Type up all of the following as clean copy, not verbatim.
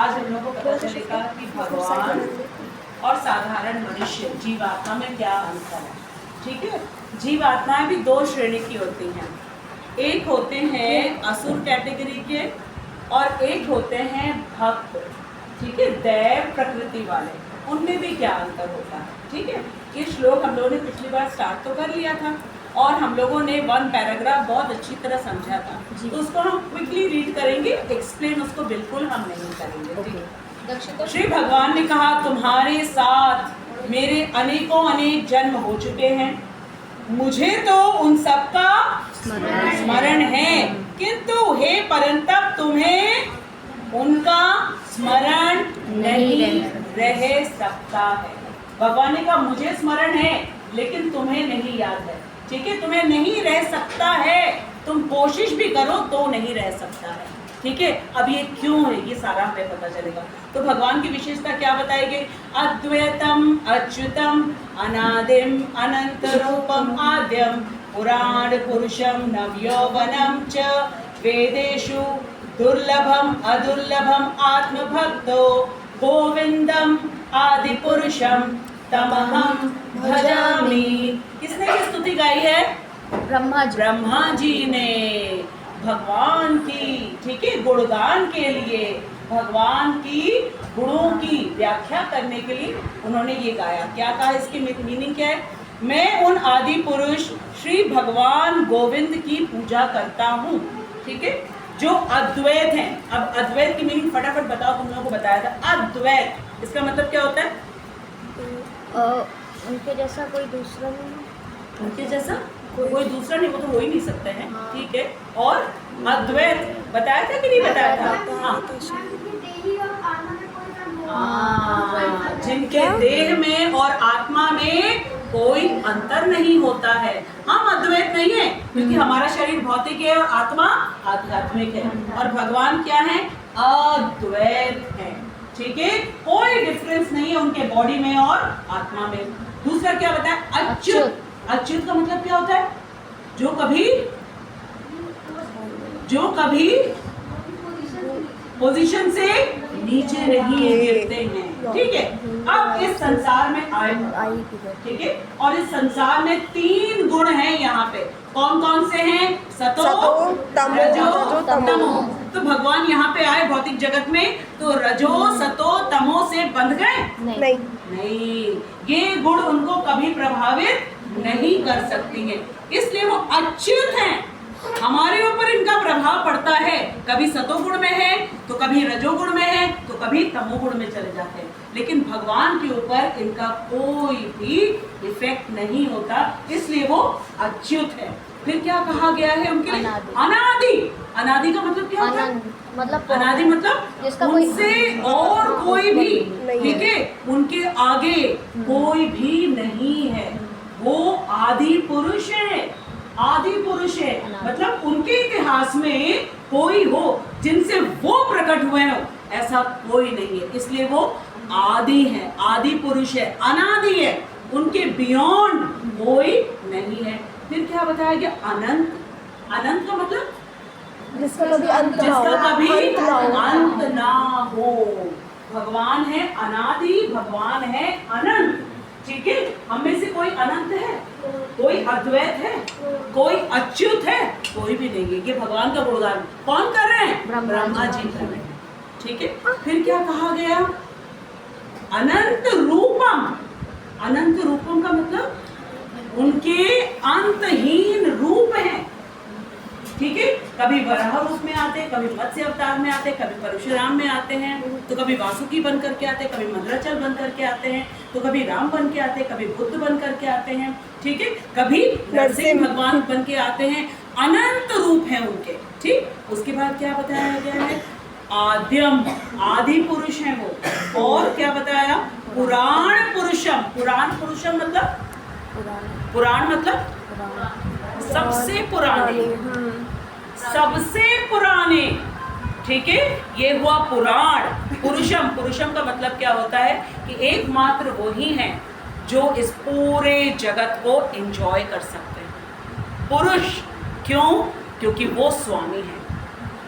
आज हम लोग को पता चलेगा कि भगवान और साधारण मनुष्य जीवात्मा में क्या अंतर है। ठीक है, जीवात्माएं भी दो श्रेणी की होती हैं, एक होते हैं असुर कैटेगरी के और एक होते हैं भक्त, ठीक है, दैव प्रकृति वाले। उनमें भी क्या अंतर होता है। ठीक है, ये श्लोक हम लोगों ने पिछली बार स्टार्ट तो कर लिया था और हम लोगों ने वन पैराग्राफ बहुत अच्छी तरह समझा था, तो उसको हम क्विकली रीड करेंगे, एक्सप्लेन उसको बिल्कुल हम नहीं करेंगे। ठीक है, श्री भगवान ने कहा तुम्हारे साथ मेरे अनेकों अनेक जन्म हो चुके हैं, मुझे तो उन सब का स्मरण है, किंतु हे परंतप तुम्हें उनका स्मरण नहीं रह सकता है। भगवान ने कहा मुझे स्मरण है लेकिन तुम्हें नहीं याद है। ठीक है, तुम्हें नहीं रह सकता है, तुम कोशिश भी करो तो नहीं रह सकता है। ठीक है, अब ये क्यों है ये सारा हमें पता चलेगा। तो भगवान की विशेषता क्या बताएगी? अद्वैतम अच्युतम अनादिम अनंत रूपम आद्यम पुराण पुरुषम नवयौवनम च वेदेषु दुर्लभम अदुर्लभम आत्मभक्तो गोविंदम आदि पुरुषम तमहम भजामि। किसने की स्तुति गाई है? ब्रह्मा जी ने भगवान की, ठीक है, गुणगान के लिए, भगवान की गुणों की व्याख्या करने के लिए उन्होंने ये गाया। क्या कहा? इसकी मीनिंग क्या है? मैं उन आदि पुरुष श्री भगवान गोविंद की पूजा करता हूँ, ठीक है, जो अद्वैत हैं। अब अद्वैत की मीनिंग फटाफट बताओ, तुम लोगों को बताया था। अद्वैत इसका मतलब क्या होता है? उनके जैसा कोई दूसरा नहीं, उनके जैसा कोई दूसरा नहीं, वो तो हो ही नहीं सकते हैं। ठीक है, और अद्वैत बताया था कि नहीं बताया था? हाँ, जिनके देह में और आत्मा में कोई अंतर नहीं होता है। हम अद्वैत नहीं है क्योंकि हमारा शरीर भौतिक है और आत्मा आध्यात्मिक है, और भगवान क्या है? अद्वैत है। ठीक है, कोई डिफरेंस नहीं है उनके बॉडी में और आत्मा में। दूसरा क्या बताया? अच्युत। अच्युत का मतलब क्या होता है? जो कभी पोजीशन से नीचे नहीं गिरते हैं। ठीक है, अब इस संसार में आए, ठीक है, और इस संसार में 3 गुण हैं यहाँ पे। कौन कौन से हैं? सतो, रजो, तमो। तो भगवान यहाँ पे आए भौतिक जगत में, तो रजो सतो तमो से बंध गए? नहीं, ये गुण उनको कभी प्रभावित नहीं कर सकती है, इसलिए वो अच्युत हैं। हमारे ऊपर इनका प्रभाव पड़ता है, कभी सतोगुण में है तो कभी रजोगुण में है तो कभी तमोगुण में चले जाते हैं, लेकिन भगवान के ऊपर इनका कोई भी इफेक्ट नहीं होता, इसलिए वो अच्युत है। फिर क्या कहा गया है उनके लिए? अनादि। अनादि का मतलब क्या होता है? अनादि मतलब उनसे और कोई भी, ठीक है, उनके आगे कोई भी नहीं है, वो आदि पुरुष है। आदि पुरुष है मतलब उनके इतिहास में कोई हो जिनसे वो प्रकट हुए हो, ऐसा कोई नहीं है, इसलिए वो आदि है, आदि पुरुष है, अनादि है, उनके बियॉन्ड कोई नहीं है। फिर क्या बताया गया? अनंत। अनंत का मतलब जिसका कभी अंत ना हो। भगवान है अनादि, भगवान है अनंत। ठीक है, हम में से कोई अनंत है, कोई अद्वैत है, कोई अच्युत है, कोई भी नहीं है। ये भगवान का गुणगान कौन कर रहे हैं? ब्रह्मा जी कर रहे हैं। ठीक है, फिर क्या कहा गया? अनंत रूपम। अनंत रूपम का मतलब उनके अंतहीन रूप है। ठीक है, कभी वराह रूप में आते, कभी मत्स्य अवतार में आते, कभी परशुराम में आते हैं, तो कभी वासुकी बन करके आते, कभी मंद्राचल बन करके आते हैं, तो कभी राम बन के आते, कभी बुद्ध बन करके आते हैं। ठीक है, कभी नरसिंह भगवान बन के आते हैं। अनंत रूप है उनके। ठीक, उसके बाद क्या बताया गया है? आद्यम, आदि पुरुष है वो। और क्या बताया? पुराण पुरुषम। पुराण पुरुषम मतलब पुराण मतलब सबसे पुराने, सबसे पुराने। ठीक है, ये हुआ पुराण। पुरुषम, पुरुषम का मतलब क्या होता है कि एकमात्र वो ही हैं जो इस पूरे जगत को एंजॉय कर सकते हैं। पुरुष क्यों? क्योंकि वो स्वामी है।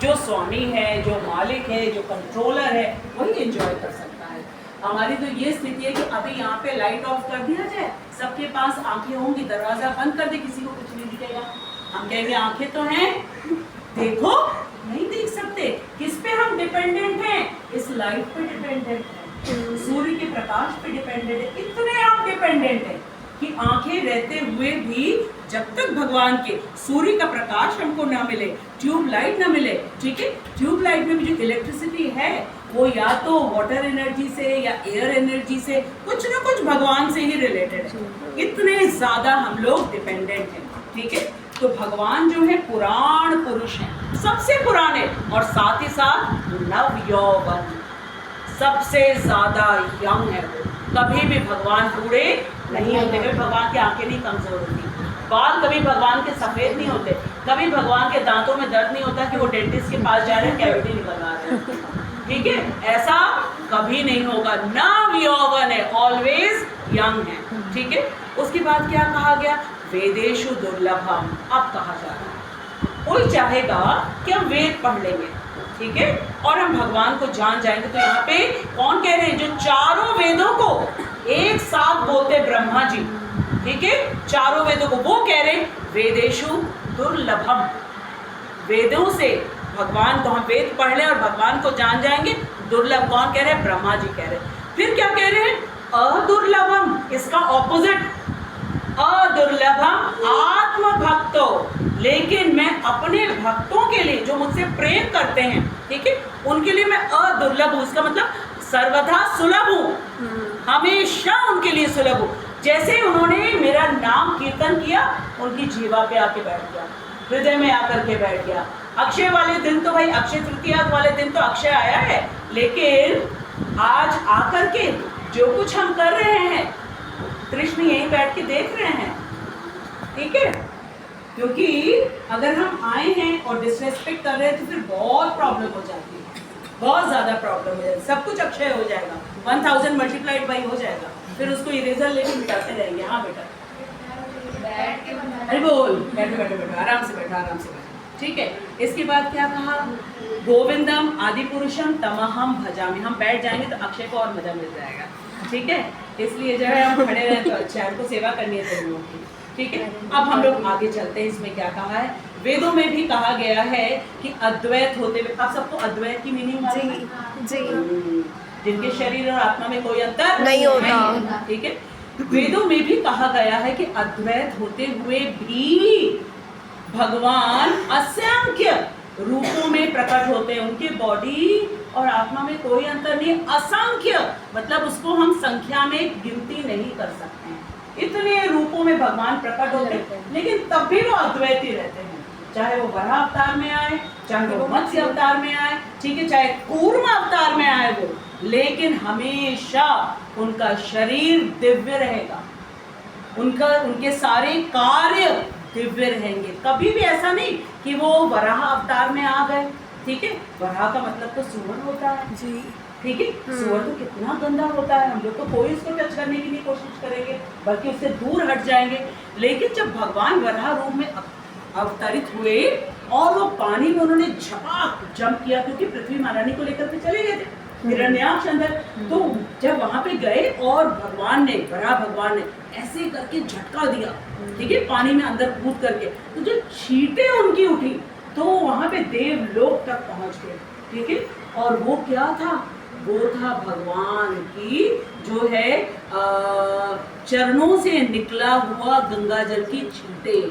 जो स्वामी है, जो मालिक है, जो कंट्रोलर है, वही एंजॉय कर सकता है। हमारी तो ये स्थिति है कि अभी यहाँ पे लाइट ऑफ कर दिया जाए, सबके पास आंखें होंगी, दरवाजा बंद कर दे, किसी को कुछ नहीं दिखेगा। हम कहेंगे आंखें तो हैं, देखो, नहीं देख सकते। किस पे हम डिपेंडेंट हैं? इस लाइट पे डिपेंडेंट है, सूर्य के प्रकाश पे डिपेंडेंट है। इतने आप डिपेंडेंट हैं कि आंखें रहते हुए भी जब तक भगवान के सूर्य का प्रकाश हमको ना मिले, ट्यूब लाइट ना मिले, ठीक है, ट्यूब लाइट में भी जो इलेक्ट्रिसिटी है वो या तो वाटर एनर्जी से या एयर एनर्जी से, कुछ ना कुछ भगवान से ही रिलेटेड है। इतने ज्यादा हम लोग डिपेंडेंट हैं, ठीक है। तो भगवान जो है पुराण पुरुष हैं, सबसे पुराने, और साथ ही साथ नव यौवन, सबसे ज्यादा यंग है वो। कभी भी भगवान बूढ़े नहीं होते, कभी भगवान की आंखें नहीं कमजोर होती, बाल कभी भगवान के सफेद नहीं होते, कभी भगवान के दांतों में दर्द नहीं होता कि वो डेंटिस्ट के पास जा रहे हैं कैविटी निकलवा रहे हैं, ठीक है, ऐसा कभी नहीं होगा। नव यौवन है, ऑलवेज यंग है, ठीक है। उसके बाद क्या कहा गया? वेदेषु दुर्लभम। अब कहा जा रहा है कोई चाहेगा कि हम वेद पढ़ लेंगे, ठीक है, और हम भगवान को जान जाएंगे, तो यहाँ पे कौन कह रहे हैं? जो चारों वेदों को एक साथ बोलते ब्रह्मा जी, ठीक है, चारों वेदों को वो कह रहे हैं वेदेषु दुर्लभम। वेदों से भगवान को हम वेद पढ़ लें और भगवान को जान जाएंगे। दुर्लभ कौन कह रहे हैं? ब्रह्मा जी कह रहे हैं। फिर क्या कह रहे हैं? अदुर्लभम, इसका ऑपोजिट, अदुर्लभम आत्म भक्तो, लेकिन मैं अपने भक्तों के लिए जो मुझसे प्रेम करते हैं, ठीक है, उनके लिए मैं अदुर्लभ हूँ। इसका मतलब सर्वथा सुलभ हूँ, हमेशा उनके लिए सुलभ हूँ। जैसे उन्होंने मेरा नाम कीर्तन किया, उनकी जीवा पे आके बैठ गया, हृदय में आकर के बैठ गया। अक्षय वाले दिन तो भाई, अक्षय तृतीया वाले दिन तो अक्षय आया है, लेकिन आज आकर के जो कुछ हम कर रहे हैं, कृष्ण यहीं बैठ के देख रहे हैं, ठीक है। क्योंकि अगर हम आए हैं और डिसरेस्पेक्ट कर रहे हैं तो फिर बहुत प्रॉब्लम हो जाती है, बहुत ज़्यादा प्रॉब्लम हो जाएगी। सब कुछ अक्षय हो जाएगा, 1000 मल्टीप्लाइड बाई हो जाएगा, फिर उसको इरेजर लेके मिटाते रहेंगे। हाँ बेटा, अरे बोल, बैठो बैठो बैठो, आराम से बैठो, आराम से बैठो, ठीक है। इसके बाद क्या कहा? गोविंदम आदि पुरुषम तमहम भजामि। हम बैठ जाएंगे तो अक्षय को और मजा मिल जाएगा, ठीक है। इसलिए जो है हम खड़े रहे तो अच्छा है, हमको सेवा करनी है तुम लोगों की, ठीक है। अब हम लोग आगे चलते हैं। इसमें क्या कहा है? वेदों में भी कहा गया है कि अद्वैत होते हुए, आप सबको अद्वैत की मीनिंग मालूम है? जी, जिनके शरीर और आत्मा में कोई अंतर नहीं होता, ठीक है। वेदों में भी कहा गया है कि अद्वैत होते हुए भी भगवान असंख्य रूपों में प्रकट होते हैं, उनके बॉडी और आत्मा में कोई अंतर नहीं, असंख्य, मतलब उसको हम संख्या में गिनती नहीं कर सकते हैं। इतने रूपों में भगवान प्रकट होते हैं, लेकिन तब भी वो अद्वैत ही रहते हैं। चाहे वो वराह अवतार में आए, चाहे वो मत्स्य अवतार में आए, ठीक है, चाहे कूर्म अवतार में आए वो, लेकिन हमेशा उनका शरीर दिव्य रहेगा, उनके सारे कार्य दिव्य रहेंगे। कभी भी ऐसा नहीं कि वो वराह अवतार में आ गए, ठीक है, वराह का मतलब तो सुअर होता है जी, ठीक है, सुअर तो कितना गंदा होता है, हम लोग तो कोई उसको टच करने की नहीं कोशिश करेंगे, बल्कि उससे दूर हट जाएंगे। लेकिन जब भगवान वराह रूप में अवतरित हुए और वो पानी में उन्होंने झपाक जंप किया, क्योंकि पृथ्वी महारानी को लेकर के चले गए थे हिरण्याक्ष अंदर, तो जब वहां पे गए और भगवान ने, वराह भगवान ने ऐसे करके झटका दिया, ठीक है, पानी में अंदर कूद करके, तो जो छींटे उनकी उठी तो वहां पे देवलोक तक पहुंच गए, ठीक है। और वो क्या था? वो था भगवान की जो है चरणों से निकला हुआ गंगा जल की छींटे।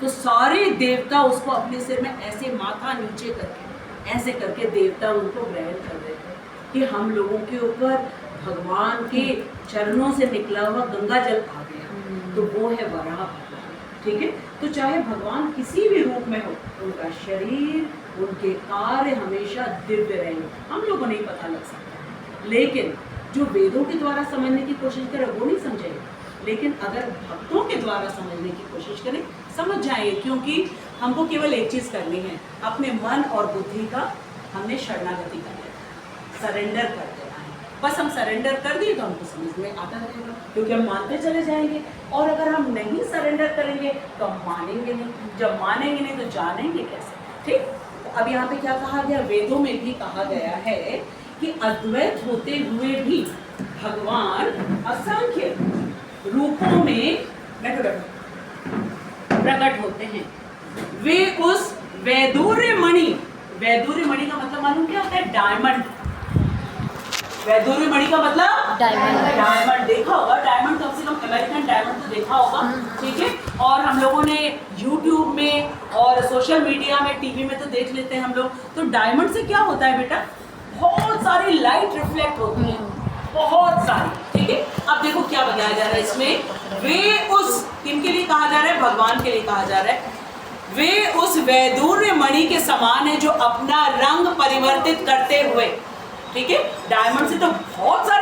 तो सारे देवता उसको अपने सिर में ऐसे माथा नीचे करके, ऐसे करके देवता उनको ग्रहण कर रहे थे कि हम लोगों के ऊपर भगवान के चरणों से निकला हुआ गंगा जल आ गया। तो वो है वराह भगवान, ठीक है। तो चाहे भगवान किसी भी रूप में हो, उनका शरीर, उनके कार्य हमेशा दिव्य रहेंगे, हम लोगों को नहीं पता लग सकता। लेकिन जो वेदों के द्वारा समझने की कोशिश करें वो नहीं समझेंगे, लेकिन अगर भक्तों के द्वारा समझने की कोशिश करें समझ जाएंगे। क्योंकि हमको केवल एक चीज़ करनी है, अपने मन और बुद्धि का हमने शरणागति करनी है, सरेंडर कर देना है। बस हम सरेंडर कर दिए तो हमको समझ में आता रहेगा, क्योंकि हम मानते चले जाएंगे। और अगर हम नहीं सरेंडर करेंगे तो हम मानेंगे नहीं, जब मानेंगे नहीं तो जानेंगे कैसे, ठीक। तो अब यहाँ पे क्या कहा गया, वेदों में भी कहा गया है कि अद्वैत होते हुए भी भगवान असंख्य रूपों में प्रकट होते हैं। वे उस वैदुर्य मणि का मतलब मालूम क्या होता है? डायमंड। वैदुर्य मणि का मतलब डायमंड देखा होगा, डायमंड कम से कम अमेरिकन डायमंड तो देखा होगा, ठीक है। और हम लोगों ने यूट्यूब में और सोशल मीडिया में, टीवी में तो देख लेते हैं हम लोग। तो डायमंड से क्या होता है बेटा? बहुत सारी लाइट रिफ्लेक्ट होती है, बहुत सारी, ठीक है। अब देखो क्या बताया जा रहा है इसमें, वे उस, किनके लिए कहा जा रहा है? भगवान के लिए कहा जा रहा है। वे उस वैदुर्य मणि के समान है जो अपना रंग परिवर्तित करते हुए, ठीक है। डायमंड से तो बहुत सारे